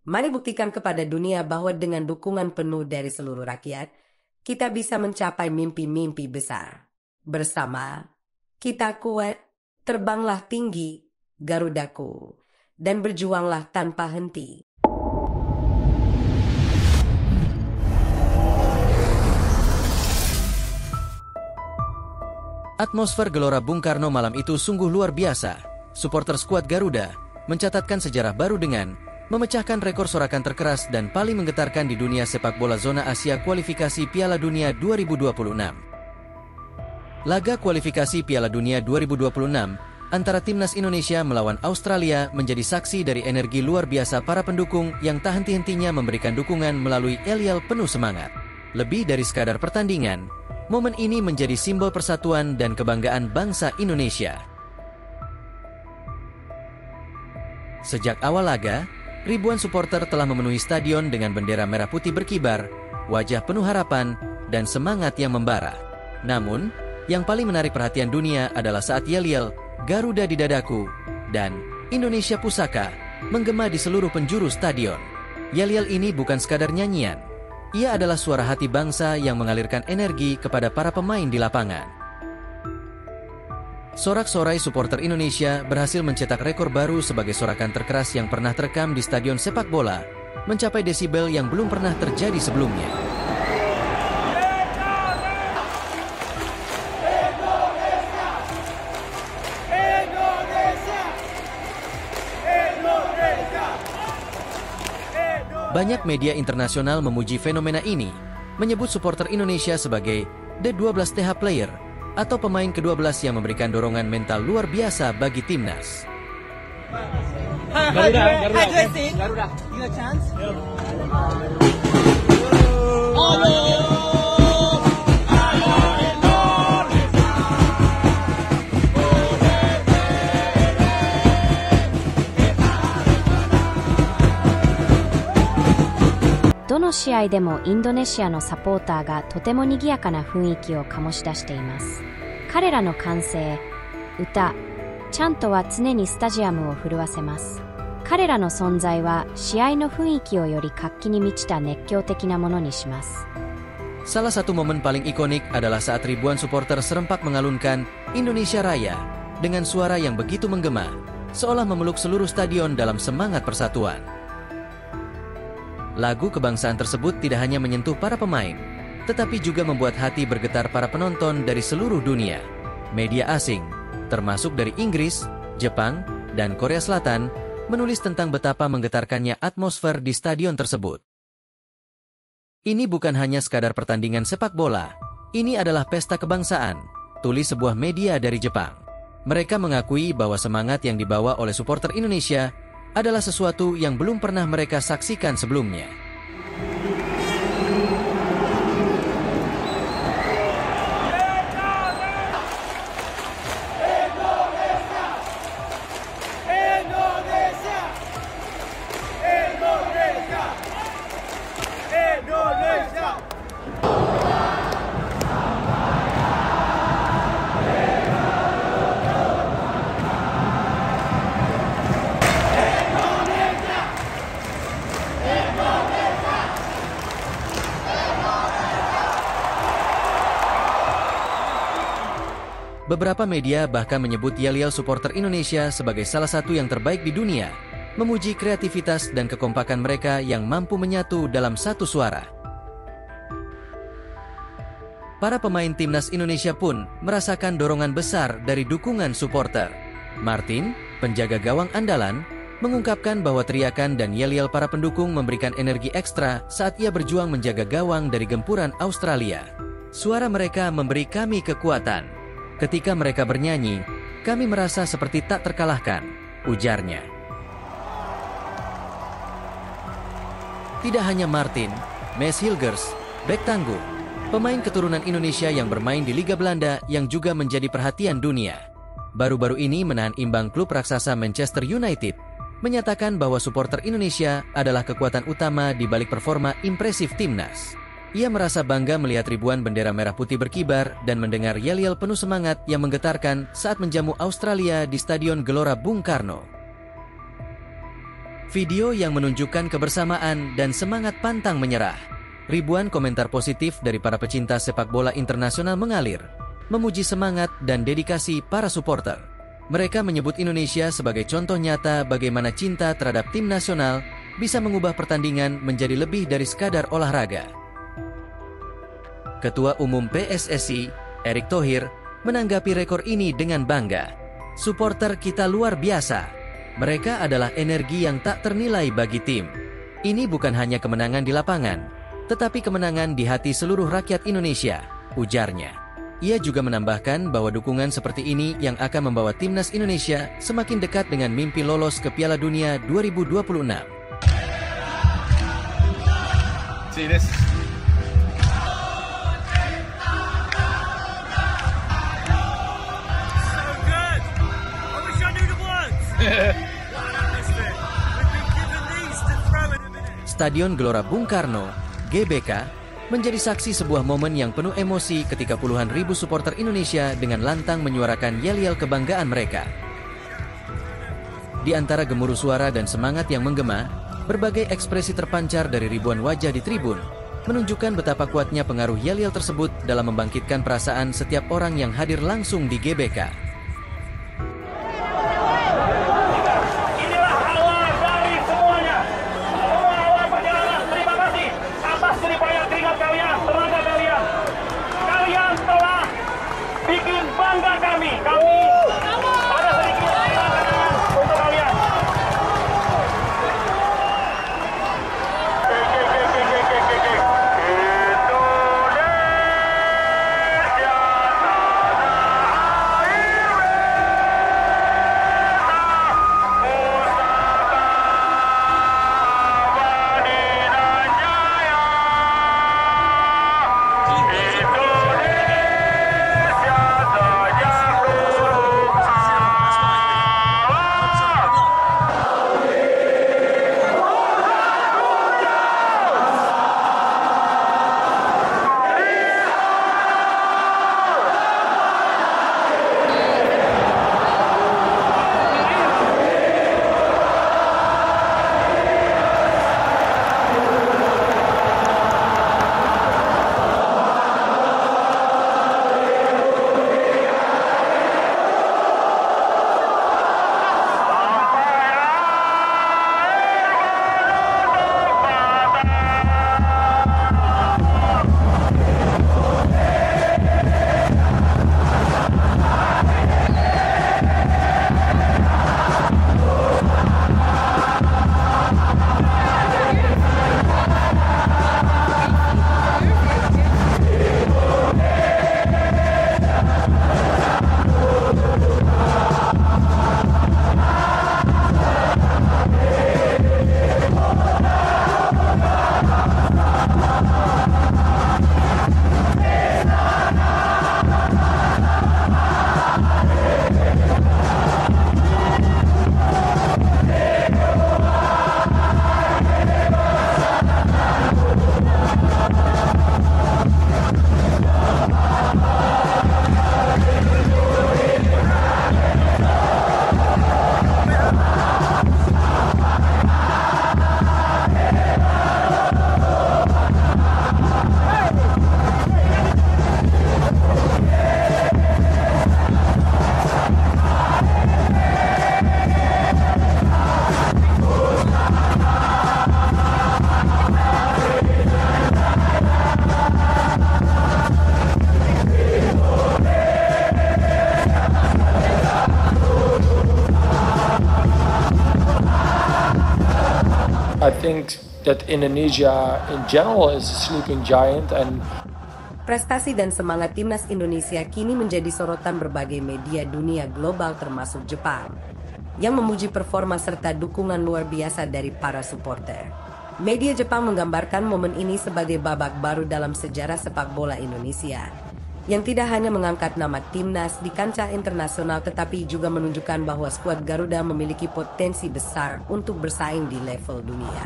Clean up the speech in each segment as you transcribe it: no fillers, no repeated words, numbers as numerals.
Mari buktikan kepada dunia bahwa dengan dukungan penuh dari seluruh rakyat, kita bisa mencapai mimpi-mimpi besar. Bersama, kita kuat, terbanglah tinggi, Garudaku, dan berjuanglah tanpa henti. Atmosfer Gelora Bung Karno malam itu sungguh luar biasa. Supporter skuad Garuda mencatatkan sejarah baru dengan memecahkan rekor sorakan terkeras dan paling menggetarkan di dunia sepak bola zona Asia kualifikasi Piala Dunia 2026. Laga kualifikasi Piala Dunia 2026 antara timnas Indonesia melawan Australia menjadi saksi dari energi luar biasa para pendukung yang tak henti-hentinya memberikan dukungan melalui yel-yel penuh semangat. Lebih dari sekadar pertandingan, momen ini menjadi simbol persatuan dan kebanggaan bangsa Indonesia. Sejak awal laga, ribuan supporter telah memenuhi stadion dengan bendera merah putih berkibar, wajah penuh harapan, dan semangat yang membara. Namun, yang paling menarik perhatian dunia adalah saat yel-yel Garuda di dadaku dan Indonesia Pusaka menggema di seluruh penjuru stadion. Yel-yel ini bukan sekadar nyanyian. Ia adalah suara hati bangsa yang mengalirkan energi kepada para pemain di lapangan. Sorak-sorai supporter Indonesia berhasil mencetak rekor baru sebagai sorakan terkeras yang pernah terekam di stadion sepak bola, mencapai desibel yang belum pernah terjadi sebelumnya. Banyak media internasional memuji fenomena ini, menyebut supporter Indonesia sebagai The 12th Player, atau pemain ke-12 yang memberikan dorongan mental luar biasa bagi timnas. Garuda. You a chance? Oh no! どの試合でもインドネシアのサポーターがとても賑やかな雰囲気を醸し出しています。彼らの歓声、歌、チャントは常にスタジアムを震わせます。彼らの存在は試合の雰囲気をより活気に満ちた熱狂的なものにします。 Salah satu momen paling ikonik adalah saat ribuan supporter serempak mengalunkan Indonesia Raya dengan suara yang begitu menggema, seolah memeluk seluruh stadion dalam semangat persatuan. Lagu kebangsaan tersebut tidak hanya menyentuh para pemain, tetapi juga membuat hati bergetar para penonton dari seluruh dunia. Media asing, termasuk dari Inggris, Jepang, dan Korea Selatan, menulis tentang betapa menggetarkannya atmosfer di stadion tersebut. Ini bukan hanya sekadar pertandingan sepak bola, ini adalah pesta kebangsaan, tulis sebuah media dari Jepang. Mereka mengakui bahwa semangat yang dibawa oleh supporter Indonesia adalah sesuatu yang belum pernah mereka saksikan sebelumnya. Beberapa media bahkan menyebut yel-yel supporter Indonesia sebagai salah satu yang terbaik di dunia, memuji kreativitas dan kekompakan mereka yang mampu menyatu dalam satu suara. Para pemain timnas Indonesia pun merasakan dorongan besar dari dukungan supporter. Martin, penjaga gawang andalan, mengungkapkan bahwa teriakan dan yel-yel para pendukung memberikan energi ekstra saat ia berjuang menjaga gawang dari gempuran Australia. Suara mereka memberi kami kekuatan. Ketika mereka bernyanyi, kami merasa seperti tak terkalahkan, ujarnya. Tidak hanya Martin, Maes Hilgers, bek tangguh, pemain keturunan Indonesia yang bermain di Liga Belanda yang juga menjadi perhatian dunia. Baru-baru ini menahan imbang klub raksasa Manchester United, menyatakan bahwa supporter Indonesia adalah kekuatan utama di balik performa impresif timnas. Ia merasa bangga melihat ribuan bendera merah putih berkibar dan mendengar yel-yel penuh semangat yang menggetarkan saat menjamu Australia di Stadion Gelora Bung Karno. Video yang menunjukkan kebersamaan dan semangat pantang menyerah. Ribuan komentar positif dari para pecinta sepak bola internasional mengalir, memuji semangat dan dedikasi para supporter. Mereka menyebut Indonesia sebagai contoh nyata bagaimana cinta terhadap tim nasional bisa mengubah pertandingan menjadi lebih dari sekadar olahraga. Ketua Umum PSSI, Erick Thohir, menanggapi rekor ini dengan bangga. Supporter kita luar biasa. Mereka adalah energi yang tak ternilai bagi tim. Ini bukan hanya kemenangan di lapangan, tetapi kemenangan di hati seluruh rakyat Indonesia, ujarnya. Ia juga menambahkan bahwa dukungan seperti ini yang akan membawa timnas Indonesia semakin dekat dengan mimpi lolos ke Piala Dunia 2026. See this? Stadion Gelora Bung Karno, GBK, menjadi saksi sebuah momen yang penuh emosi ketika puluhan ribu supporter Indonesia dengan lantang menyuarakan yel-yel kebanggaan mereka. Di antara gemuruh suara dan semangat yang menggema, berbagai ekspresi terpancar dari ribuan wajah di tribun, menunjukkan betapa kuatnya pengaruh yel-yel tersebut dalam membangkitkan perasaan setiap orang yang hadir langsung di GBK. I think that Indonesia in general is a sleeping giant and prestasi dan semangat timnas Indonesia kini menjadi sorotan berbagai media dunia global termasuk Jepang, yang memuji performa serta dukungan luar biasa dari para supporter. Media Jepang menggambarkan momen ini sebagai babak baru dalam sejarah sepak bola Indonesia, yang tidak hanya mengangkat nama timnas di kancah internasional tetapi juga menunjukkan bahwa skuad Garuda memiliki potensi besar untuk bersaing di level dunia.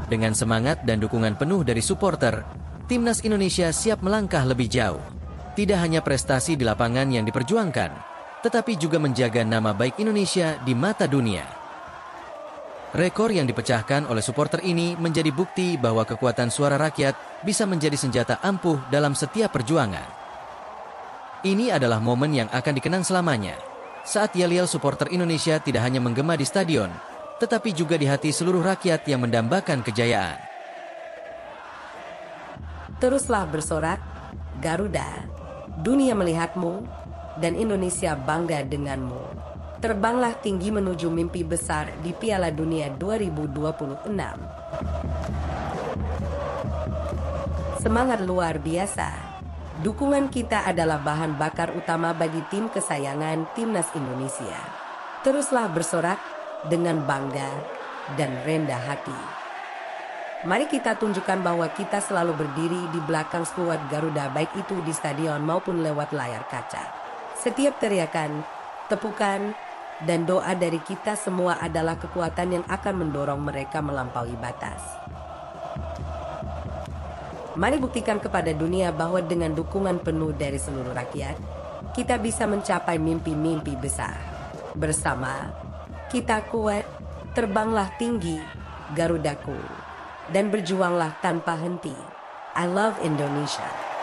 Dengan semangat dan dukungan penuh dari supporter, timnas Indonesia siap melangkah lebih jauh. Tidak hanya prestasi di lapangan yang diperjuangkan, tetapi juga menjaga nama baik Indonesia di mata dunia. Rekor yang dipecahkan oleh supporter ini menjadi bukti bahwa kekuatan suara rakyat bisa menjadi senjata ampuh dalam setiap perjuangan. Ini adalah momen yang akan dikenang selamanya, saat yel-yel supporter Indonesia tidak hanya menggema di stadion, tetapi juga di hati seluruh rakyat yang mendambakan kejayaan. Teruslah bersorak, Garuda. Dunia melihatmu, dan Indonesia bangga denganmu. Terbanglah tinggi menuju mimpi besar di Piala Dunia 2026. Semangat luar biasa. Dukungan kita adalah bahan bakar utama bagi tim kesayangan Timnas Indonesia. Teruslah bersorak dengan bangga dan rendah hati. Mari kita tunjukkan bahwa kita selalu berdiri di belakang skuad Garuda, baik itu di stadion maupun lewat layar kaca. Setiap teriakan, tepukan, dan doa dari kita semua adalah kekuatan yang akan mendorong mereka melampaui batas. Mari buktikan kepada dunia bahwa dengan dukungan penuh dari seluruh rakyat, kita bisa mencapai mimpi-mimpi besar. Bersama, kita kuat, terbanglah tinggi, Garudaku. Dan berjuanglah tanpa henti. I love Indonesia.